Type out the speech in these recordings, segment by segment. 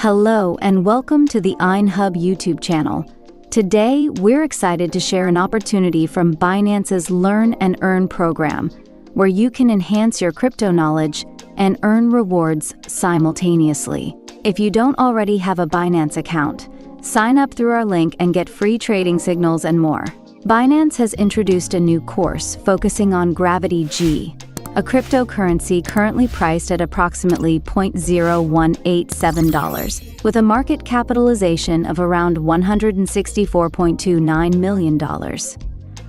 Hello and welcome to the Inehub YouTube channel. Today, we're excited to share an opportunity from Binance's Learn and Earn program, where you can enhance your crypto knowledge and earn rewards simultaneously. If you don't already have a Binance account, sign up through our link and get free trading signals and more. Binance has introduced a new course focusing on Gravity G, a cryptocurrency currently priced at approximately $0.0187, with a market capitalization of around $164.29 million.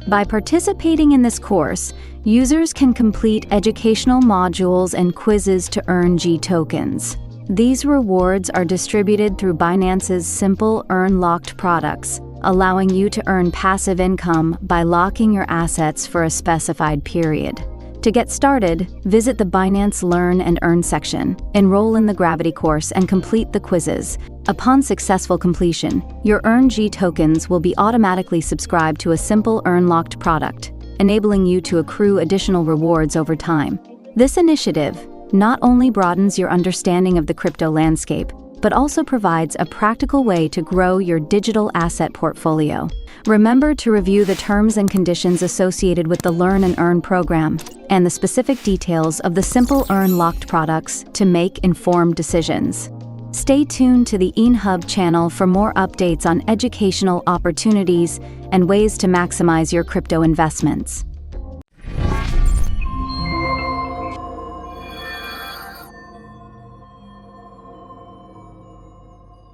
By participating in this course, users can complete educational modules and quizzes to earn G tokens. These rewards are distributed through Binance's simple earn-locked products, allowing you to earn passive income by locking your assets for a specified period. To get started, visit the Binance Learn and Earn section, enroll in the Gravity course, and complete the quizzes. Upon successful completion, your Earn G tokens will be automatically subscribed to a simple earn-locked product, enabling you to accrue additional rewards over time. This initiative not only broadens your understanding of the crypto landscape, but also provides a practical way to grow your digital asset portfolio. Remember to review the terms and conditions associated with the Learn and Earn program and the specific details of the simple earn-locked products to make informed decisions. Stay tuned to the Inehub channel for more updates on educational opportunities and ways to maximize your crypto investments.